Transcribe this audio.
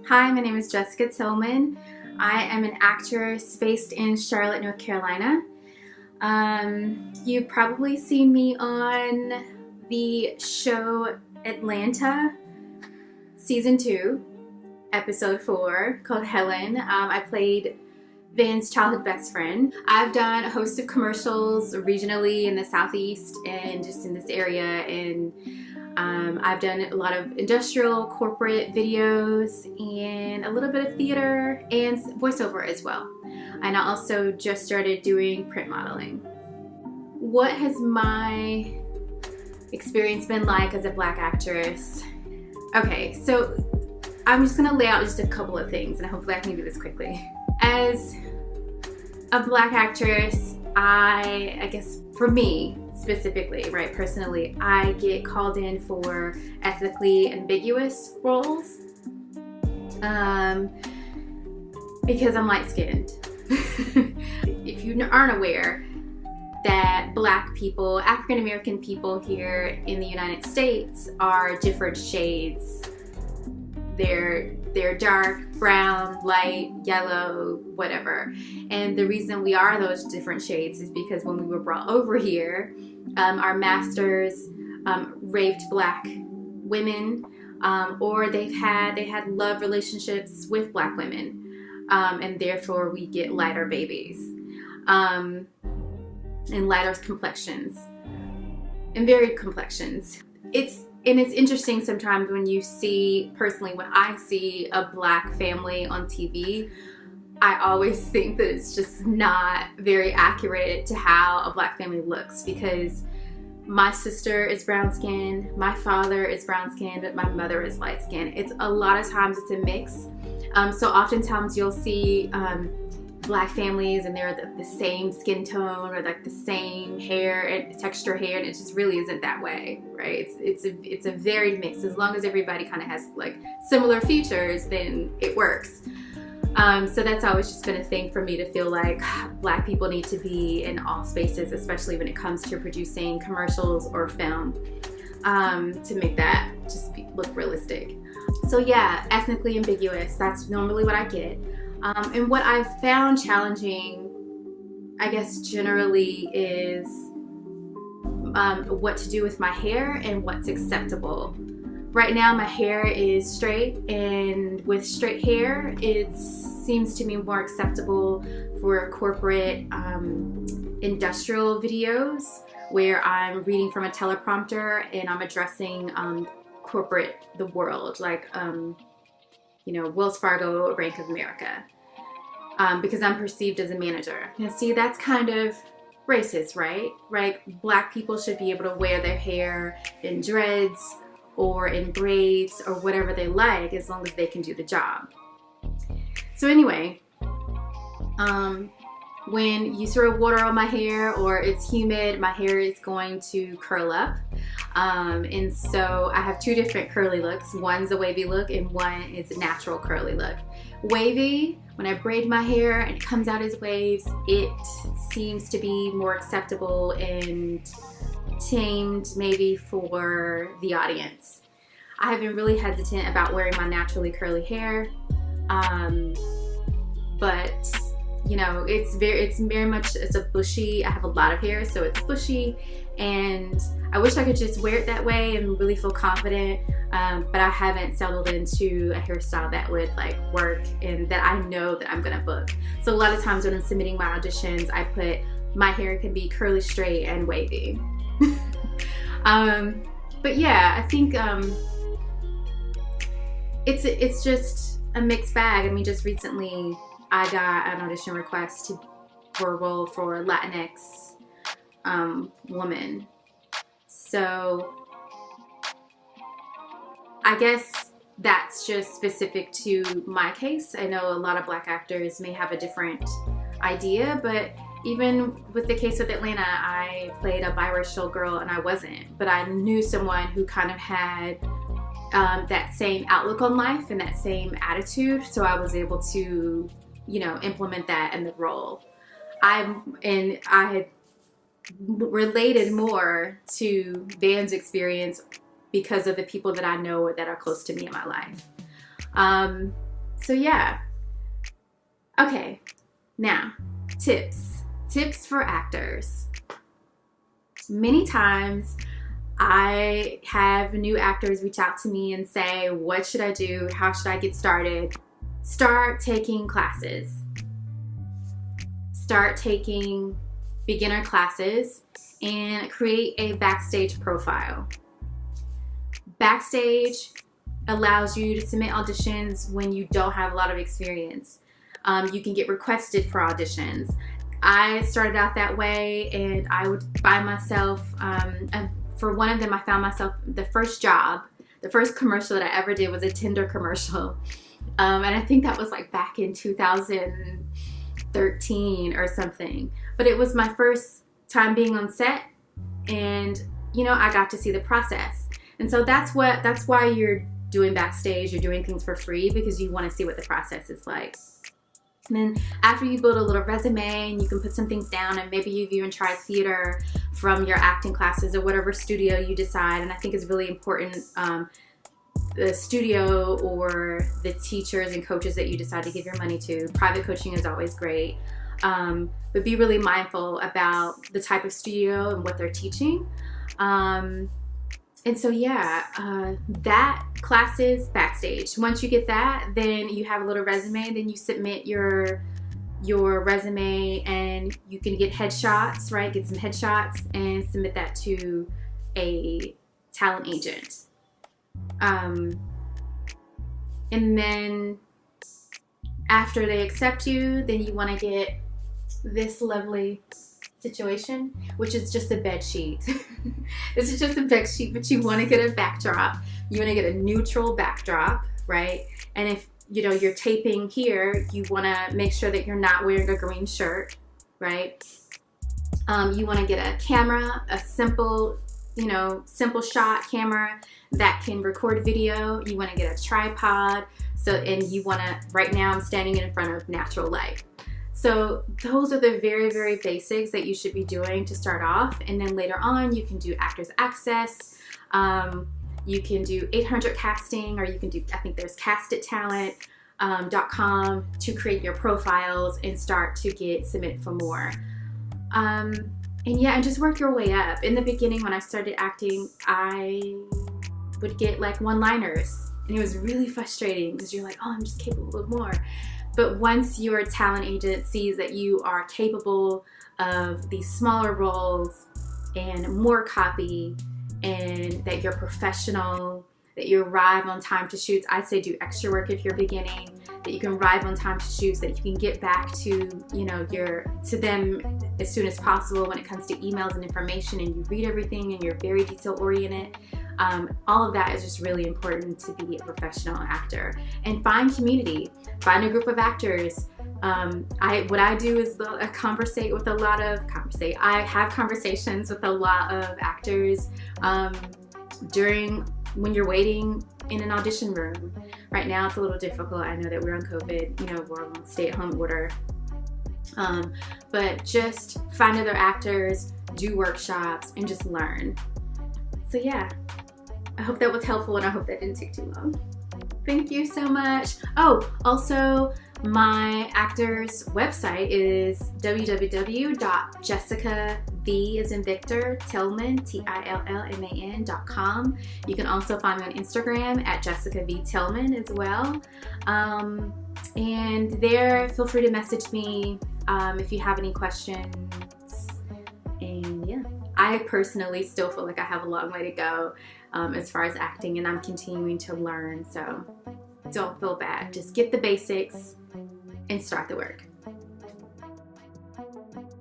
Hi, my name is Jessica Tillman. I am an actress based in Charlotte, North Carolina. You've probably seen me on the show Atlanta, Season 2, Episode 4, called Helen. I played Van's childhood best friend. I've done a host of commercials regionally in the Southeast and just in this area, and I've done a lot of industrial corporate videos and a little bit of theater and voiceover as well. And I also just started doing print modeling. What has my experience been like as a Black actress? Okay, so I'm just gonna lay out just a couple of things and hopefully I can do this quickly. As a Black actress, I guess for me specifically, right, personally, I get called in for ethnically ambiguous roles because I'm light-skinned. If you aren't aware that Black people, African American people here in the United States are different shades. They're dark, brown, light, yellow, whatever. And the reason we are those different shades is because when we were brought over here, our masters raped Black women, or they had love relationships with Black women, and therefore we get lighter babies, and lighter complexions, and varied complexions. It's interesting sometimes when you see, personally, when I see a Black family on TV, I always think that it's just not very accurate to how a Black family looks, because my sister is brown skinned, my father is brown skinned, but my mother is light skinned. It's a lot of times it's a mix. So oftentimes you'll see Black families and they're the same skin tone or like the same hair and texture hair, and it just really isn't that way, right? It's a varied mix. As long as everybody kind of has like similar features, then it works. So that's always just been a thing for me, to feel like Black people need to be in all spaces, especially when it comes to producing commercials or film, to make that just look realistic. So yeah, ethnically ambiguous, that's normally what I get. And what I've found challenging, I guess generally, is what to do with my hair and what's acceptable. Right now my hair is straight, and with straight hair it seems to me more acceptable for corporate industrial videos where I'm reading from a teleprompter and I'm addressing the world, like Wells Fargo or Bank of America, because I'm perceived as a manager. And see, that's kind of racist, right? Right? Black people should be able to wear their hair in dreads or in braids or whatever they like, as long as they can do the job. So anyway, when you throw water on my hair or it's humid, my hair is going to curl up. And so I have two different curly looks. One's a wavy look and one is a natural curly look. Wavy, when I braid my hair and it comes out as waves, it seems to be more acceptable and tamed maybe for the audience. I have been really hesitant about wearing my naturally curly hair, but it's very much, it's a bushy, I have a lot of hair, so it's bushy, and I wish I could just wear it that way and really feel confident, but I haven't settled into a hairstyle that would like work and that I know that I'm gonna book. So a lot of times when I'm submitting my auditions, I put my hair can be curly, straight, and wavy. But yeah, I think it's just a mixed bag. I mean, just recently I got an audition request for a role for a Latinx woman. So I guess that's just specific to my case. I know a lot of Black actors may have a different idea, but even with the case with Atlanta, I played a biracial girl and I wasn't, but I knew someone who kind of had that same outlook on life and that same attitude, so I was able to implement that in the role. I had related more to Van's experience because of the people that I know or that are close to me in my life. So yeah. Okay, now tips for actors. Many times I have new actors reach out to me and say, what should I do? How should I get started? Start taking classes. Start taking beginner classes and create a backstage profile. Backstage allows you to submit auditions when you don't have a lot of experience. You can get requested for auditions. I started out that way, and I would find myself, for one of them, I found myself, the first commercial that I ever did was a Tinder commercial. And I think that was like back in 2013 or something. But it was my first time being on set, and I got to see the process. And so that's why you're doing backstage, you're doing things for free, because you want to see what the process is like. And then after you build a little resume and you can put some things down, and maybe you've even tried theater from your acting classes or whatever studio you decide. And I think it's really important, the studio or the teachers and coaches that you decide to give your money to. Private coaching is always great. But be really mindful about the type of studio and what they're teaching. And so yeah, that classes backstage. Once you get that, then you have a little resume, then you submit your resume, and you can get headshots, right? Get some headshots and submit that to a talent agent. And then after they accept you, then you want to get this lovely situation, which is just a bed sheet. This is just a bed sheet, but you want to get a backdrop. You want to get a neutral backdrop, right? And if you're taping here, you want to make sure that you're not wearing a green shirt, right? You want to get a camera, a simple shot camera that can record video. You want to get a tripod. And you want to, right now I'm standing in front of natural light. So those are the very, very basics that you should be doing to start off. And then later on, you can do Actors Access. You can do 800 casting, or you can do, I think there's castedtalent.com to create your profiles and start to get submitted for more. And just work your way up. In the beginning, when I started acting, I would get like one-liners, and it was really frustrating because you're like, oh, I'm just capable of more. But once your talent agent sees that you are capable of these smaller roles and more copy, and that you're professional, that you arrive on time to shoots, I'd say do extra work if you're beginning, that you can arrive on time to shoots, that you can get back to to them as soon as possible when it comes to emails and information, and you read everything and you're very detail oriented. All of that is just really important to be a professional actor. And find community, find a group of actors. What I do is I have conversations with a lot of actors when you're waiting in an audition room. Right now it's a little difficult. I know that we're on COVID, we're on stay-at-home order. But just find other actors, do workshops, and just learn. So yeah, I hope that was helpful, and I hope that didn't take too long. Thank you so much. Oh, also, my actor's website is www.jessicav, as in Victor, Tillman, Tillman.com. You can also find me on Instagram at Jessica V. Tillman as well. And there, feel free to message me if you have any questions. And yeah, I personally still feel like I have a long way to go as far as acting, and I'm continuing to learn. So don't feel bad. Just get the basics and start the work.